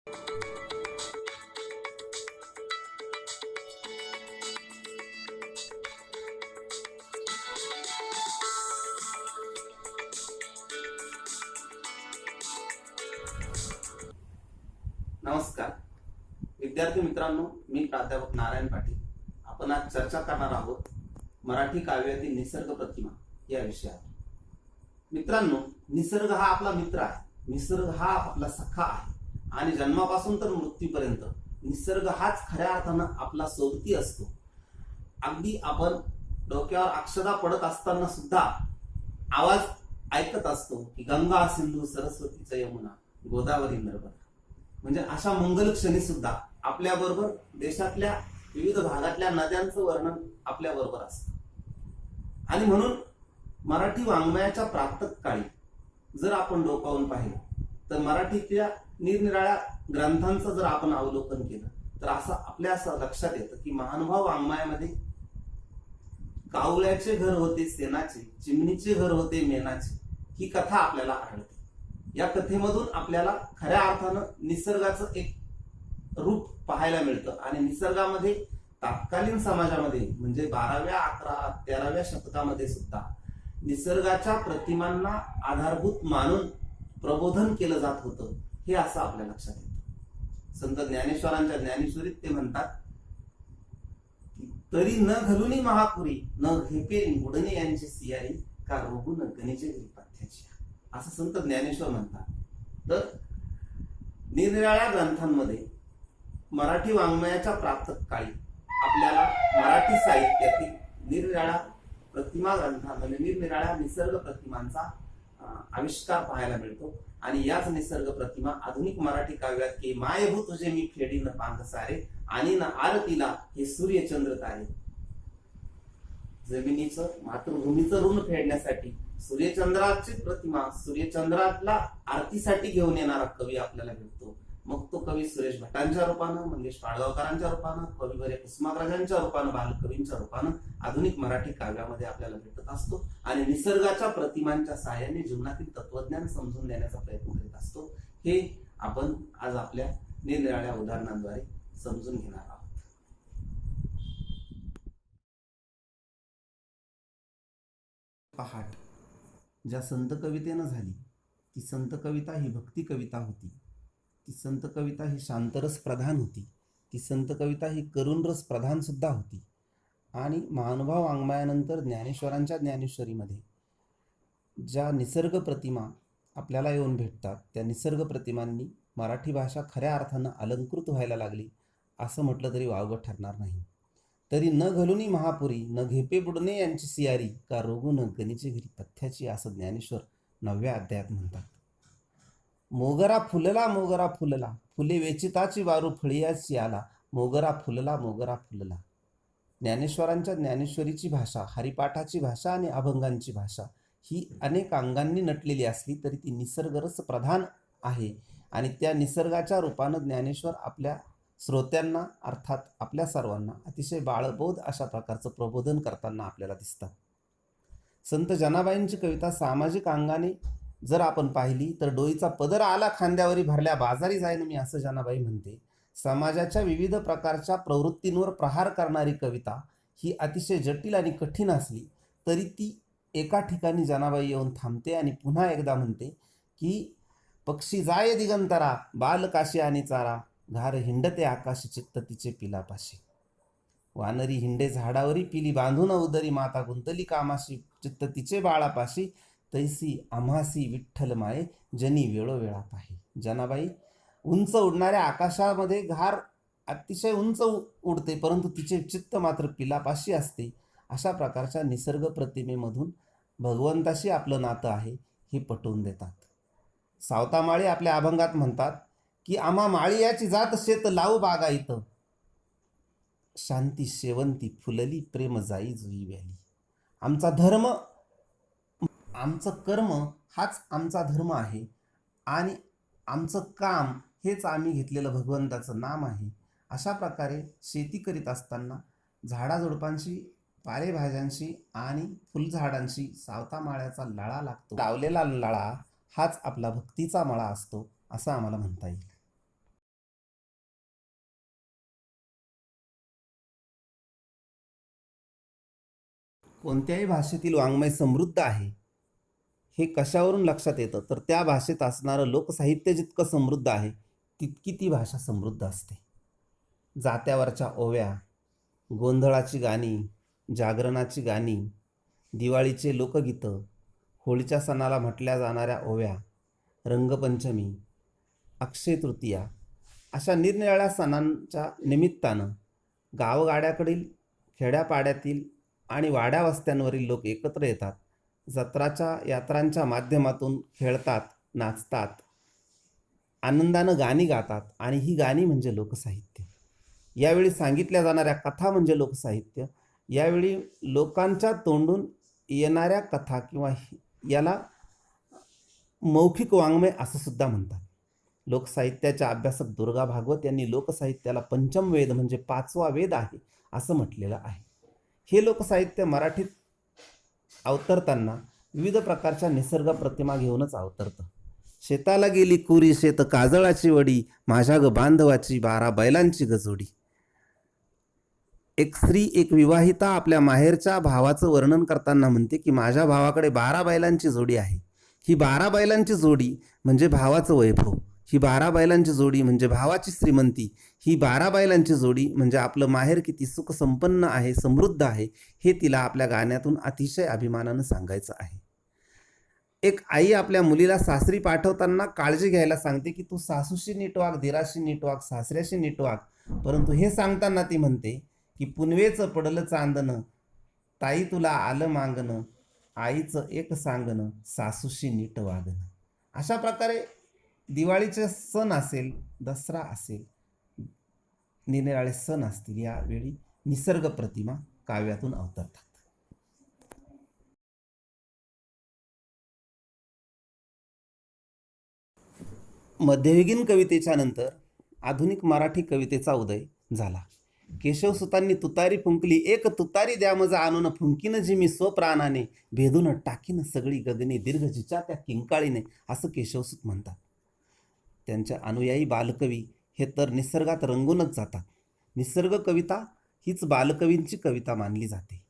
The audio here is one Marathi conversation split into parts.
नमस्कार विद्यार्थी मित्रांनो, मी प्राध्यापक नारायण पाटील. आपण आज चर्चा करणार आहोत मराठी काव्यातील निसर्ग प्रतिमा या विषयावर. मित्रांनो, निसर्ग हा आपला मित्र आहे, निसर्ग हा आपला सखा आहे आणि जन्मापासून तर मृत्यूपर्यंत निसर्ग हाच खऱ्या अर्थानं आपला सोबती असतो. अगदी आपण डोक्यावर अक्षदा पडत असताना सुद्धा आवाज ऐकत असतो की गंगा सिंधू सरस्वतीच यमुना गोदावरी नर्मदा. म्हणजे अशा मंगल क्षणी सुद्धा आपल्या बरोबर देशातल्या विविध भागातल्या नद्यांचं वर्णन आपल्या बरोबर असतं. आणि म्हणून मराठी वाङ्मयाच्या प्रातः काळी जर आपण डोकावून पाहिलं तर मराठीच्या निरनिराळ्या ग्रंथांचं जर आपण अवलोकन केलं तर असं लक्षात येतं की महानुभाव वाङ्मयामध्ये कावळ्याचे घर होते सेनाचे, चिमणीचे घर होते मेनाचे ही कथा आपल्याला आढळते. या कथेमधून आपल्याला खऱ्या अर्थानं निसर्गाचं एक रूप पाहायला मिळतं आणि निसर्गामध्ये तत्कालीन समाजामध्ये म्हणजे 12व्या 11 13व्या शतकामध्ये सुद्धा निसर्गाच्या प्रतिमांना आधारभूत मानून प्रबोधन केलं जात होतं हे असं आपल्या लक्षात येतं. संत ज्ञानेश्वरांच्या ज्ञानेश्वरीत ते म्हणतात, तरी न घालुनी महापुरी न घेपेरी बुडणे यांची सियारी का रोगून गणेचे पथ्याची, असं संत ज्ञानेश्वर म्हणतात. तर निरनिराळ्या ग्रंथांमध्ये मराठी वाङ्मयाच्या प्रातः काळी आपल्याला मराठी साहित्यातील निरनिराळ्या प्रतिमा ग्रंथांमध्ये निरनिराळ्या निसर्ग प्रतिमांचा आविष्कार पाहायला मिळतो. आणि याच निसर्ग प्रतिमा आधुनिक मराठी काव्यात की मायभू तुझे मी फेडी न पांग सारे आणि न आरतीला हे सूर्यचंद्र तारे, जमिनीचं मातृभूमीचं ऋण फेडण्यासाठी सूर्यचंद्राची प्रतिमा सूर्यचंद्राला आरतीसाठी घेऊन येणारा कवी आपल्याला भेटतो. मग तो कवी सुरेश भटांच्या रूपानं, मंगेश पाडगावकरांच्या रूपानं, कविवर्य कुसुमाग्रजांच्या रूपानं, बालकवींच्या रूपानं आधुनिक मराठी काव्यामध्ये आपल्याला भेटत असतो आणि निसर्गाच्या प्रतिमांच्या सहाय्याने जीवनातील तत्वज्ञान समजून देण्याचा प्रयत्न करीत असतो. हे आपण आज आपल्या निरनिराळ्या उदाहरणांद्वारे समजून घेणार आहोत. पहाट ज्या संत कवितेनं झाली ती संत कविता ही भक्ती कविता होती. ती संत कविता ही शांतरस प्रधान होती. ती संत कविता ही करुण रस प्रधान सुद्धा होती. आणि महानुभाव वाङ्मयानंतर ज्ञानेश्वरांच्या ज्ञानेश्वरीमध्ये ज्या निसर्ग प्रतिमा आपल्याला येऊन भेटतात त्या निसर्ग प्रतिमांनी मराठी भाषा खऱ्या अर्थानं अलंकृत व्हायला लागली असं म्हटलं तरी वावगं ठरणार नाही. तरी न घालुनी महापुरी न घेपे बुडणे यांची सियारी का रोगून गणेची घरी पथ्याची, असं ज्ञानेश्वर 9व्या अध्यायात म्हणतात. मोगरा फुलला फुले वेचिताची वारू फळियाची आला, मोगरा फुलला. ज्ञानेश्वरांच्या ज्ञानेश्वरीची भाषा, हरिपाठाची भाषा आणि अभंगांची भाषा ही अनेक अंगांनी नटलेली असली तरी ती निसर्गरस प्रधान आहे. आणि त्या निसर्गाच्या रूपानं ज्ञानेश्वर आपल्या श्रोत्यांना अर्थात आपल्या सर्वांना अतिशय बाळबोध अशा प्रकारचं प्रबोधन करताना आपल्याला दिसतात. संत जनाबाईंची कविता सामाजिक अंगाने जर आपण पाहिली तर डोईचा पदर आला खांद्यावरी भरल्या बाजारी जाईन मी, असं जनाबाई म्हणते. समाजाच्या विविध प्रकारच्या प्रवृत्तींवर प्रहार करणारी कविता ही अतिशय जटिल आणि कठीण असली तरी ती एका ठिकाणी जनाबाई येऊन थांबते आणि पुन्हा एकदा म्हणते की पक्षी जाय दिगंतरा बाल काशी आणि चारा, घार हिंडते आकाशी चित्त तिचे पिलापाशी. वानरी हिंडे झाडावरी पिली बांधून उदरी, माता गुंतली कामाशी चित्त तिचे बाळापाशी, तैसी आम्हासी विठ्ठल माये जनी वेळोवेळा पाही. जनाबाई उंच उडणाऱ्या आकाशामध्ये घार अतिशय उंच उडते परंतु तिचे चित्त मात्र पिलापाशी असते. अशा प्रकारच्या निसर्ग प्रतिमेमधून भगवंताशी आपलं नातं आहे हे पटवून देतात. सावतामाळी आपल्या अभंगात म्हणतात की आम्हा माळियाची जात शेत लावू बागायत, शांती शेवंती फुलली प्रेम जाई जुई व्याली. आमचा धर्म, आमचं कर्म हाच आमचा धर्म आहे आणि आमचं काम हेच आम्ही घेतलेलं भगवंताचं नाम आहे. अशा प्रकारे शेती करीत असताना झाडाझुडपांशी, पालेभाज्यांशी आणि फुलझाडांशी सावतामाळ्याचा लळा लागतो. लावलेला लळा हाच आपला भक्तीचा मळा असतो असं आम्हाला म्हणता येईल. कोणत्याही भाषेतील वाङ्मय समृद्ध आहे हे कशावरून लक्षात येतं, तर त्या भाषेत असणारं लोकसाहित्य जितकं समृद्ध आहे तितकी ती भाषा समृद्ध असते. जात्यावरच्या ओव्या, गोंधळाची गाणी, जागरणाची गाणी, दिवाळीचे लोकगीतं, होळीच्या सणाला म्हटल्या जाणाऱ्या ओव्या, रंगपंचमी, अक्षय तृतीया अशा निरनिराळ्या सणांच्या निमित्तानं गावगाड्याकडील, खेड्यापाड्यातील आणि वाड्यावस्त्यांवरील लोक एकत्र येतात. जत्राच्या यात्रांच्या माध्यमातून खेळतात, नाचतात, आनंदानं गाणी गातात आणि ही गाणी म्हणजे लोकसाहित्य. यावेळी सांगितल्या जाणाऱ्या कथा म्हणजे लोकसाहित्य. यावेळी लोकांच्या तोंडून येणाऱ्या कथा किंवा याला मौखिक वाङ्मय असं सुद्धा म्हणतात. लोकसाहित्याच्या अभ्यासक दुर्गा भागवत यांनी लोकसाहित्याला पंचम वेद म्हणजे 5वा वेद आहे असं म्हटलेलं आहे. हे लोकसाहित्य मराठीत अवतरताना विविध प्रकारच्या निसर्ग प्रतिमा घेऊनच अवतरतं. शेताला गेली कुरी शेत काजळाची वडी, माझ्या ग बांधवाची 12 बैलांची गजोडी. एक स्त्री, एक विवाहिता आपल्या माहेरच्या भावाचं वर्णन करताना म्हणते की माझ्या भावाकडे 12 बैलांची जोडी आहे. ही 12 बैलांची जोडी म्हणजे भावाचं वैभव, ही 12 बैलांची जोडी म्हणजे भावाची श्रीमंती, ही 12 बैलांची जोडी म्हणजे आपलं माहेर किती सुख संपन्न आहे, समृद्ध आहे, हे तिला आपल्या गाण्यातून अतिशय अभिमानानं सांगायचं आहे. एक आई आपल्या मुलीला सासरी पाठवताना काळजी घ्यायला सांगते की तू सासूशी नीट वाग, दिराशी नीट वाग, सासऱ्याशी नीट वाग. परंतु हे सांगताना ती म्हणते की पुनवेचं पडलं चांदणं, ताई तुला आलं मागणं, आईचं एक सांगणं, सासूशी नीट वागणं. अशा प्रकारे दिवाळीचे सण असेल, दसरा असेल, निरनिराळे सण असतील, यावेळी निसर्ग प्रतिमा काव्यातून अवतरतात. मध्ययुगीन कवितेच्या नंतर आधुनिक मराठी कवितेचा उदय झाला. केशवसुतांनी तुतारी फुंकली, एक तुतारी द्या मज आणून, फुंकीन जी मी स्वप्राणाने, भेदून टाकीन सगळी गगने, दीर्घ जिच्या त्या किंकाळीने, असं केशवसुत म्हणतात. त्यांच्या अनुयायी बालकवी हे तर निसर्गात रंगूनच जातात. निसर्ग कविता हीच बालकवींची कविता मानली जाते.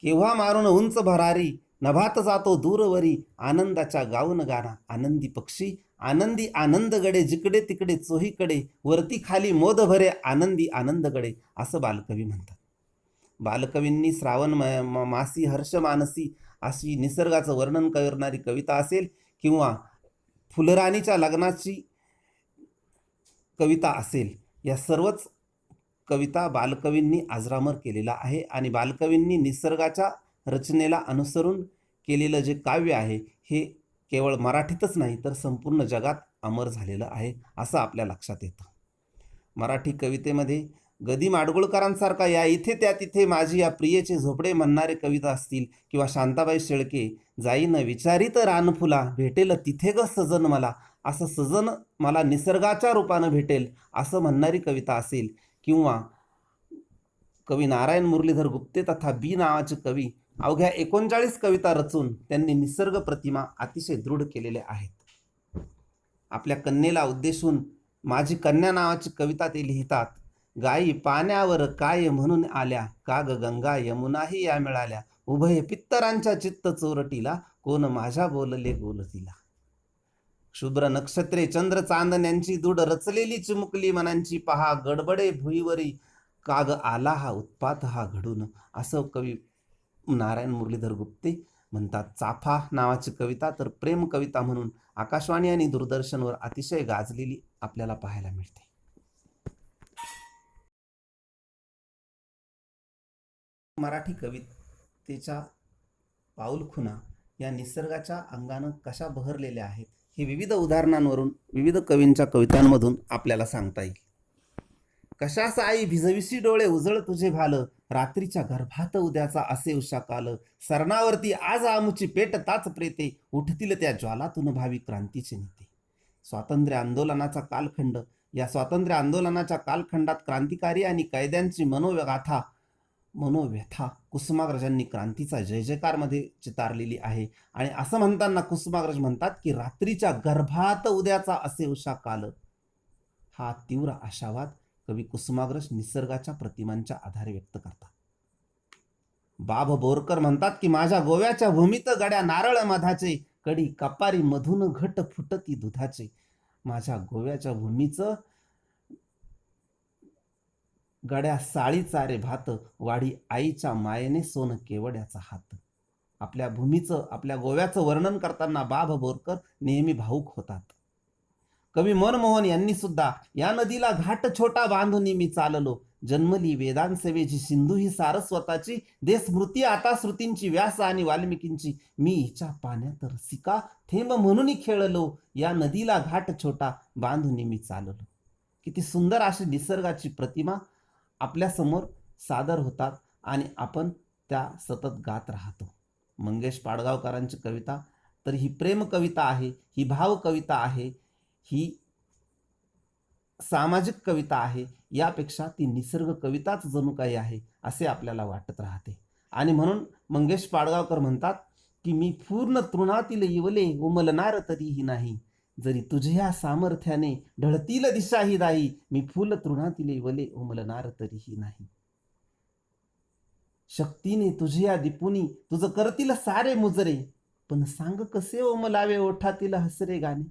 केव्हा मारून उंच भरारी, नभात जातो दूरवरी, आनंदाच्या गाऊन गाणा, आनंदी पक्षी, आनंदी आनंदगडे, जिकडे तिकडे चोहीकडे, वरती खाली मोद भरे, आनंदी आनंदगडे, असं बालकवी म्हणतात. बालकवींनी श्रावण मासी हर्ष मानसी अशी निसर्गाचं वर्णन करणारी कविता असेल किंवा फुलराणीच्या लग्नाची कविता असेल, या सर्वच कविता बालकवींनी अजरामर केलेला आहे. आणि बालकवींनी निसर्गाच्या रचनेला अनुसरून केलेलं जे काव्य आहे हे केवळ मराठीतच नाही तर संपूर्ण जगात अमर झालेलं आहे असं आपल्या लक्षात येतं. मराठी कवितेमध्ये गदी माडगुळकरांसारखा या इथे त्या तिथे माझी या प्रियेचे झोपडे म्हणणारे कविता असतील किंवा शांताबाई शेळके जाईन विचारित रानफुला, भेटेल तिथे ग सजन मला, असं सजन मला निसर्गाच्या रूपानं भेटेल असं म्हणणारी कविता असेल, किंवा कवी नारायण मुरलीधर गुप्ते तथा बी नावाचे कवी अवघ्या 39 कविता रचून त्यांनी निसर्ग प्रतिमा अतिशय दृढ केलेल्या आहेत. आपल्या कन्येला उद्देशून माझी कन्या नावाची कविता ते लिहितात. गायी पाण्यावर काय म्हणून आल्या, का ग गंगा यमुनाही या मिळाल्या, उभय पित्तरांच्या चित्त चोरटीला, कोण माझ्या बोलले गोलतीला. शुभ्र नक्षत्रे चंद्र चांदण्यांची दूड रचलेली चिमुकली मनांची पहा, गडबडे भुईवरी काग आला हा उत्पात हा घडून, असं कवी नारायण मुरलीधर गुप्ते म्हणतात. चाफा नावाची कविता तर प्रेम कविता म्हणून आकाशवाणी आणि दूरदर्शनवर अतिशय गाजलेली आपल्याला पाहायला मिळते. मराठी कवितेच्या पाऊलखुणा या निसर्गाच्या अंगानं कशा बहरलेल्या आहेत हे विविध उदाहरणांवरून, विविध कवींच्या कवितांमधून आपल्याला सांगता येईल. कशास आई भिजविशी डोळे उजळ तुझे भाल, रात्रीच्या गर्भात उद्याचा असे उषा काल, सरणावरती आज आमुची पेट ताच प्रेते, उठतील त्या ज्वालातून भावी क्रांतीचे नेते. स्वातंत्र्य आंदोलनाचा कालखंड, या स्वातंत्र्य आंदोलनाच्या कालखंडात क्रांतिकारी आणि कैद्यांची मनोव्यथा कुसुमाग्रजांनी क्रांतीचा जय जयकारमध्ये चितारलेली आहे. आणि असं म्हणताना कुसुमाग्रज म्हणतात की रात्रीच्या गर्भात उद्याचा असे उषा काल, हा तीव्र आशावाद कवी कुसुमाग्रज निसर्गाच्या प्रतिमांच्या आधारे व्यक्त करतात. बाभ बोरकर म्हणतात की माझ्या गोव्याच्या भूमीत गड्या नारळ मधाचे, कडी कपारी मधून घट फुटती दुधाचे. माझ्या गोव्याच्या भूमीचं गड्या साळी चारे भात, वाढी आईच्या मायेने सोन केवड्याचा हात. आपल्या भूमीचं, आपल्या गोव्याचं वर्णन करताना बाभ बोरकर नेहमी भाऊक होतात. कवी मनमोहन यांनी सुद्धा या नदीला घाट छोटा बांधून मी चाललो, जन्मली वेदांसेवेची सिंधू ही सारस्वताची, दे स्मृती आता श्रुतींची व्यास आणि वाल्मिकींची, मी हिच्या पाण्यात रसिका थेंब म्हणून खेळलो, या नदीला घाट छोटा बांधून मी चाललो. किती सुंदर अशी निसर्गाची प्रतिमा आपल्या समोर सादर होतात आणि आपण त्या सतत गात राहतो. मंगेश पाडगावकरांची कविता तर ही प्रेम कविता आहे, ही भाव कविता आहे, ही सामाजिक कविता आहे, यापेक्षा ती निसर्ग कविताच जणू काही आहे असे आपल्याला वाटत राहते. आणि म्हणून मंगेश पाडगावकर म्हणतात की मी पूर्ण तृणातील इवले उमलणार तरीही नाही, जरी तुझ्या सामर्थ्याने ढळतील दिशाही दाई, मी फुल तृणातील इवले उमलणार तरीही नाही. शक्तीने तुझ्या दिपुनी तुझ करतील सारे मुजरे, पण सांग कसे ओमलावे ओठातील हसरे गाणे.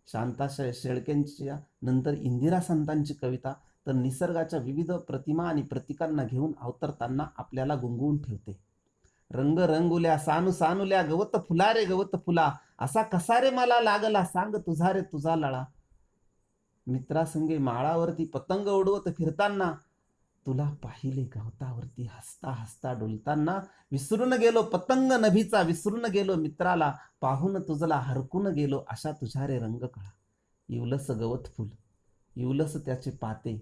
शांता शेळकेंच्या नंतर इंदिरा संतांची कविता तर निसर्गाच्या विविध प्रतिमा आणि प्रतीकांना घेऊन अवतरताना आपल्याला गुंगवून ठेवते. रंग रंगुल्या सानू सानुल्या गवत फुला रे गवत फुला, असा कसा रे मला लागला सांग तुझा रे तुझा लळा. मित्रासंगे माळावरती पतंग उडवत फिरताना, तुला पाहिले गवतावरती हसता हसता डुलताना, विसरून गेलो पतंग नभीचा विसरून गेलो मित्राला, पाहून तुझला हरकून गेलो अशा तुझ्या रे रंग कळा. इवलस गवत फुल, इवलस त्याचे पाते,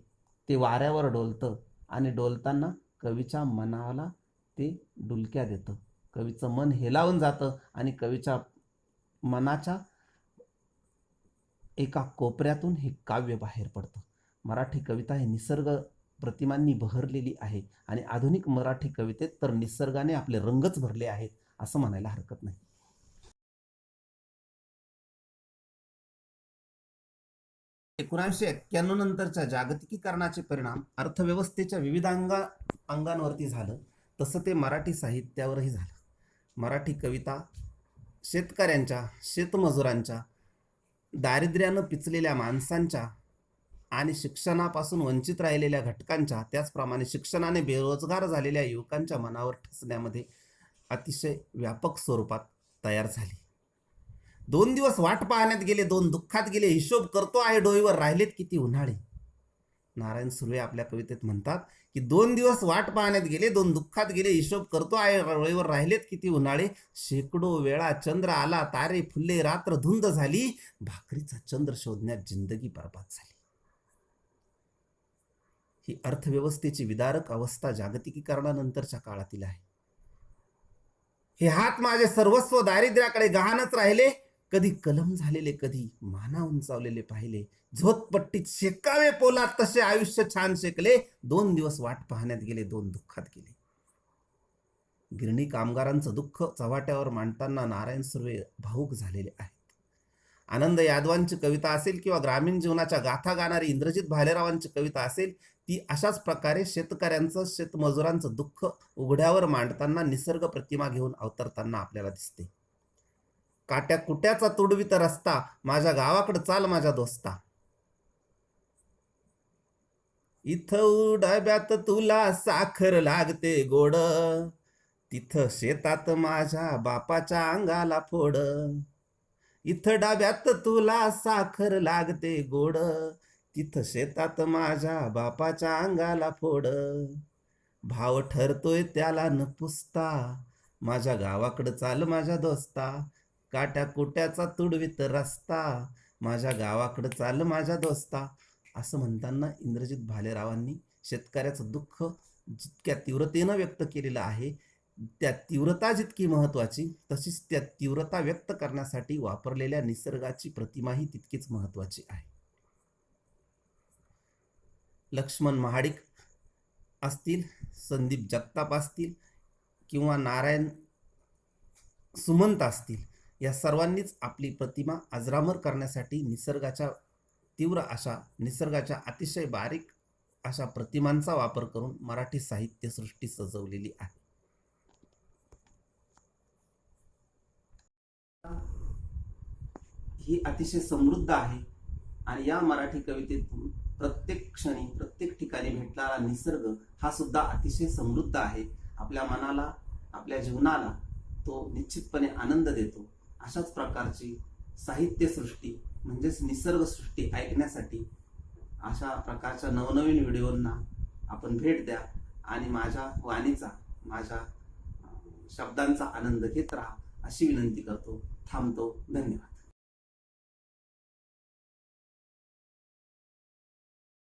ते वाऱ्यावर डोलतं आणि डोलताना कवीच्या मनाला ते डुलक्या देतं. कवीचं मन हेलावून जातं आणि कवीच्या मनाच्या एका कोपऱ्यातून हे काव्य बाहेर पडतं. मराठी कविता ही निसर्ग प्रतिमांनी बहरलेली आहे आणि आधुनिक मराठी कवितेत तर निसर्गाने आपले रंगच भरले आहेत असं म्हणायला हरकत नाही. 1991 नंतरच्या जागतिकीकरणाचे परिणाम अर्थव्यवस्थेच्या विविध अंगांवरती झालं, तसं ते मराठी साहित्यावरही झालं. मराठी कविता शेतकऱ्यांच्या, शेतमजुरांच्या, दारिद्र्यानं पिचलेल्या माणसांच्या आणि शिक्षणापासून वंचित राहिलेल्या घटकांच्या, त्याचप्रमाणे शिक्षणाने बेरोजगार झालेल्या युवकांच्या मनावर ठसण्यामध्ये अतिशय व्यापक स्वरूपात तयार झाली. 2 दिवस वाट पाहण्यात गेले, 2 दुःखात गेले, हिशोब करतो आहे डोईवर राहिलेत किती उन्हाळे. नारायण सुर्वे आपल्या कवितेत म्हणतात की 2 दिवस वाट पाहण्यात गेले, 2 दुःखात गेले, हिशोब करतो आहे डोईवर राहिलेत किती उन्हाळे. शेकडो वेळा चंद्र आला, तारे फुलले, रात्र धुंद झाली, भाकरीचा चंद्र शोधण्यात जिंदगी बर्बाद झाली. ही अर्थव्यवस्थेची विदारक अवस्था जागतिकीकरणानंतरच्या काळातील आहे. हे हात माझे सर्वस्व दारिद्र्याकडे गहाणच राहिले, कधी कलम झालेले, कधी माना उंचावलेले पाहिले, झोतपट्टीत शेकावे पोलाद तसे आयुष्य छान शेकले, 2 दिवस वाट पाहण्यात गेले, 2 दुःखात गेले. गिरणी कामगारांचं दुःख चव्हाट्यावर मांडताना नारायण सुर्वे भावूक झालेले आहेत. आनंद यादवांची कविता असेल किंवा ग्रामीण जीवनाच्या गाथा गाणारी इंद्रजित भालेरावांची कविता असेल, ती अशाच प्रकारे शेतकऱ्यांचं, शेतमजुरांचं दुःख उघड्यावर मांडताना निसर्ग प्रतिमा घेऊन अवतरताना आपल्याला दिसते. काट्या कुट्याचा तुडवीत रस्ता, माझ्या गावाकडे चाल माझ्या दोस्ता. इथं डब्यात तुला साखर लागते गोड, तिथं शेतात माझ्या बापाच्या अंगाला फोड. इथं डाब्यात तुला साखर लागते गोड, तिथं शेतात माझ्या बापाच्या अंगाला फोड. भाव ठरतोय त्याला न पुसता, माझ्या गावाकडं चाल माझ्या दोस्ता. काट्या कुट्याचा तुडवीत रस्ता, माझ्या गावाकडं चाल माझ्या दोस्ता. असं म्हणताना इंद्रजित भालेरावांनी शेतकऱ्याचं दुःख जितक्या तीव्रतेनं व्यक्त केलेलं आहे, त्या तीव्रता जितकी महत्वाची, तशीच त्या तीव्रता व्यक्त करण्यासाठी वापरलेल्या निसर्गाची प्रतिमाही तितकीच महत्वाची आहे. लक्ष्मण महाडिक असतील, संदीप जगताप असतील किंवा नारायण सुमंत असतील, या सर्वांनीच आपली प्रतिमा अजरामर करण्यासाठी निसर्गाच्या तीव्र अशा, निसर्गाच्या अतिशय बारीक अशा प्रतिमांचा वापर करून मराठी साहित्यसृष्टी सजवलेली आहे. ही अतिशय समृद्ध आहे आणि या मराठी कवितेतून प्रत्येक क्षणी प्रत्येक ठिकाणी भेटणारा निसर्ग हा सुद्धा अतिशय समृद्ध आहे. आपल्या मनाला आपल्या जीवनाला तो निश्चितपणे आनंद देतो. अशाच प्रकारची साहित्यसृष्टी म्हणजेच निसर्गसृष्टी ऐकण्यासाठी अशा प्रकारच्या नवनवीन व्हिडिओंना आपण भेट द्या आणि माझ्या वाणीचा माझ्या शब्दांचा आनंद घेत राहा अशी विनंती करतो. थांबतो. धन्यवाद.